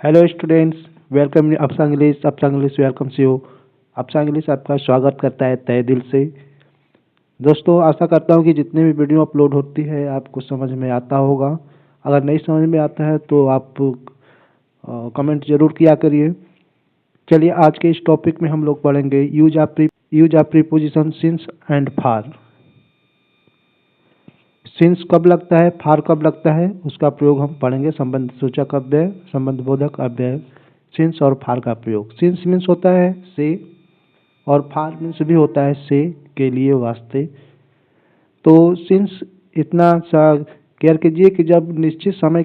Hello students, welcome Apsa English welcomes you. Apsa English आपका स्वागत करता है तहे दिल से। दोस्तों, आशा करता हूँ कि जितने भी वीडियो अपलोड होती है आपको समझ में आता होगा। अगर नहीं समझ में आता है तो आप कमेंट जरूर किया करिए। चलिए, आज के इस टॉपिक में हम लोग पढ़ेंगे use of preposition since and far. Since कब लगता है, फार कब लगता है, उसका प्रयोग हम पढ़ेंगे। संबंध सूचक अव्यय, संबंध बोधक अव्यय, सिंस और फार का प्रयोग। सिंस मीन्स होता है से, और फार मीन्स भी होता है से, के लिए, वास्ते। तो सिंस इतना सा केयर कीजिए कि जब निश्चित समय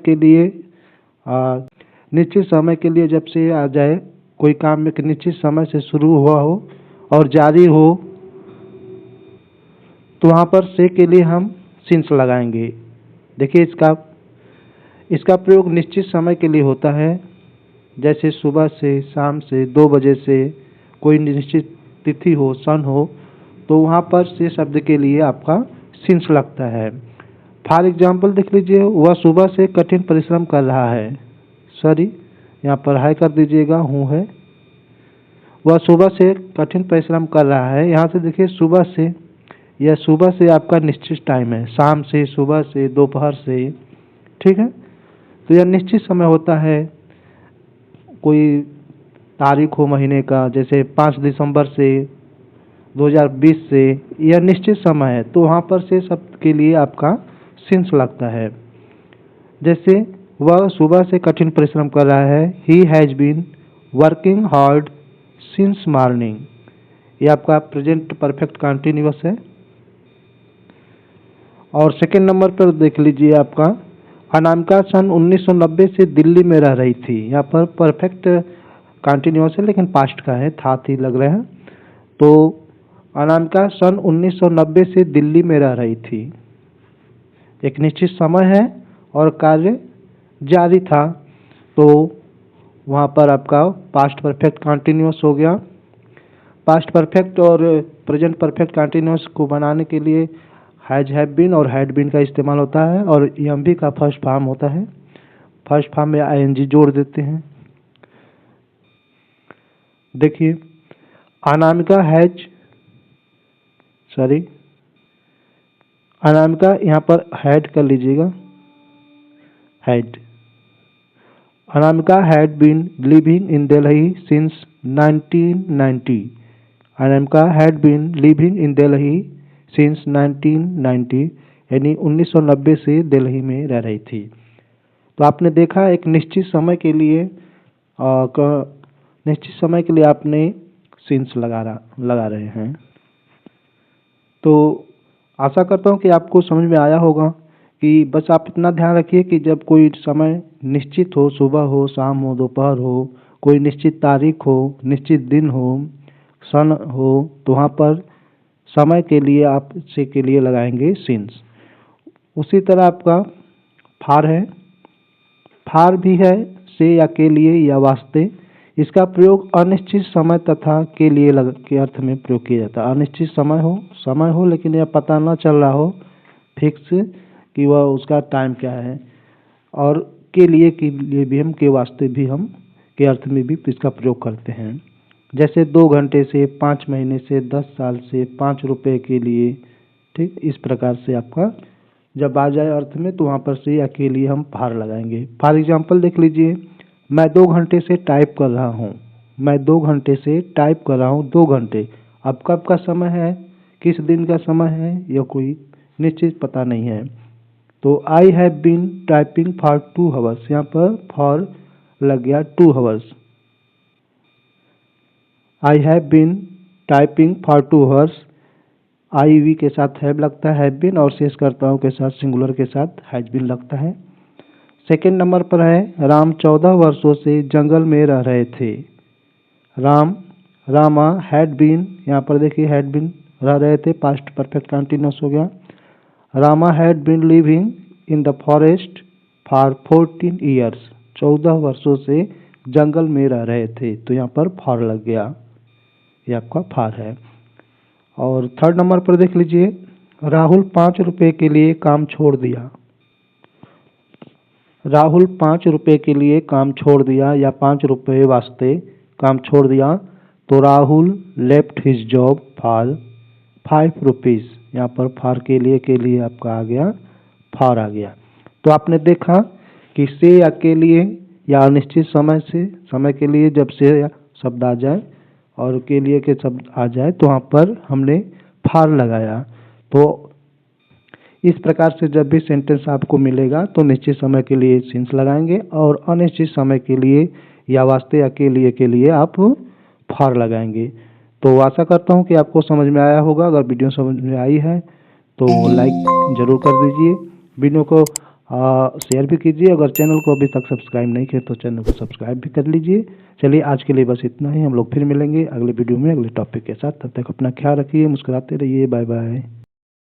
के लिए जब से आ जाए, कोई काम एक निश्चित समय से शुरू हुआ हो और जारी हो, तो वहाँ पर से के लिए हम सिंस लगाएंगे। देखिए, इसका प्रयोग निश्चित समय के लिए होता है, जैसे सुबह से, शाम से, 2 बजे से, कोई निश्चित तिथि हो, सन हो, तो वहाँ पर से शब्द के लिए आपका सिंस लगता है। फॉर एग्जाम्पल देख लीजिए, वह सुबह से कठिन परिश्रम कर रहा है। सॉरी, यहाँ पर हाई कर दीजिएगा, हूँ है। वह सुबह से कठिन परिश्रम कर रहा है। यहाँ से देखिए, सुबह से, यह सुबह से आपका निश्चित टाइम है, शाम से, सुबह से, दोपहर से, ठीक है। तो यह निश्चित समय होता है। कोई तारीख हो महीने का, जैसे 5 दिसंबर से 2020 से, यह निश्चित समय है, तो वहाँ पर से शब्द के लिए आपका सिंस लगता है। जैसे वह सुबह से कठिन परिश्रम कर रहा है, he has been working hard since morning. यह आपका प्रेजेंट परफेक्ट कंटिन्यूअस है। और सेकेंड नंबर पर देख लीजिए, आपका अनामिका सन 1990 से दिल्ली में रह रही थी। यहाँ पर परफेक्ट कंटिन्यूअस है, लेकिन पास्ट का है, था थी लग रहा है। तो अनामिका सन 1990 से दिल्ली में रह रही थी। एक निश्चित समय है और कार्य जारी था, तो वहाँ पर आपका पास्ट परफेक्ट कंटिन्यूअस हो गया। पास्ट परफेक्ट और प्रेजेंट परफेक्ट कंटिन्यूअस को बनाने के लिए हैज, हैव बीन और हैड बीन का इस्तेमाल होता है, और एमवी का फर्स्ट फॉर्म होता है। फर्स्ट फॉर्म में आईएनजी जोड़ देते हैं। देखिए, अनामिका अनामिका यहाँ पर हैड कर लीजिएगा, had. Anamika had been living in Delhi since 1990। Anamika had been living in Delhi since 1990, यानी 1990 से दिल्ली में रह रही थी। तो आपने देखा, एक निश्चित समय के लिए आपने सिंस लगा रहे हैं। तो आशा करता हूँ कि आपको समझ में आया होगा कि बस आप इतना ध्यान रखिए कि जब कोई समय निश्चित हो, सुबह हो, शाम हो, दोपहर हो, कोई निश्चित तारीख हो, निश्चित दिन हो, सन हो, तो वहाँ पर समय के लिए आप से के लिए लगाएंगे सिंस। उसी तरह आपका फार है। फार भी है से या के लिए या वास्ते। इसका प्रयोग अनिश्चित समय तथा के लिए के अर्थ में प्रयोग किया जाता है। अनिश्चित समय हो लेकिन यह पता न चल रहा हो फिक्स कि वह उसका टाइम क्या है। और के लिए भी हम, के वास्ते भी हम, के अर्थ में भी इसका प्रयोग करते हैं। जैसे 2 घंटे से, 5 महीने से, 10 साल से, 5 रुपए के लिए, ठीक। इस प्रकार से आपका जब आ जाए अर्थ में, तो वहाँ पर से या के लिए हम फार लगाएंगे। फॉर एग्जाम्पल देख लीजिए, मैं 2 घंटे से टाइप कर रहा हूँ। मैं 2 घंटे से टाइप कर रहा हूँ, 2 घंटे। अब कब का समय है, किस दिन का समय है, यह कोई निश्चित पता नहीं है। तो I have been typing for 2 hours, यहाँ पर फॉर लग गया 2 hours. I have been typing for 2 hours. I we के साथ हैव लगता है, हैव बीन, और शेषकर्ताओं के साथ सिंगुलर के साथ हैज बीन लगता है। सेकेंड नंबर पर है, राम 14 वर्षों से जंगल में रह रहे थे। रामा हैड बीन, यहाँ पर देखिए हैड बीन, रह रहे थे, पास्ट परफेक्ट कंटिन्यूअस हो गया। Rama had been living in the forest for 14 years. 14 वर्षों से जंगल में रह रहे थे, तो यहाँ पर फॉर लग गया, ये आपका फॉर है। और थर्ड नंबर पर देख लीजिए, राहुल 5 रुपए के लिए काम छोड़ दिया। राहुल 5 रुपए के लिए काम छोड़ दिया या 5 रुपए वास्ते काम छोड़ दिया, तो Rahul left his job for 5 rupees. यहाँ पर फॉर के लिए आपका आ गया, फॉर आ गया। तो आपने देखा कि से या के लिए या अनिश्चित समय से, समय के लिए जब से शब्द आ जाए और के लिए के शब्द आ जाए तो वहाँ पर हमने फॉर लगाया। तो इस प्रकार से जब भी सेंटेंस आपको मिलेगा तो निश्चित समय के लिए सिंस लगाएंगे और अनिश्चित समय के लिए या वास्ते या के लिए आप फॉर लगाएंगे। तो आशा करता हूँ कि आपको समझ में आया होगा। अगर वीडियो समझ में आई है तो लाइक ज़रूर कर दीजिए, वीडियो को शेयर भी कीजिए। अगर चैनल को अभी तक सब्सक्राइब नहीं किया तो चैनल को सब्सक्राइब भी कर लीजिए। चलिए आज के लिए बस इतना ही, हम लोग फिर मिलेंगे अगले वीडियो में अगले टॉपिक के साथ। तब तक अपना ख्याल रखिए, मुस्कुराते रहिए, बाय बाय।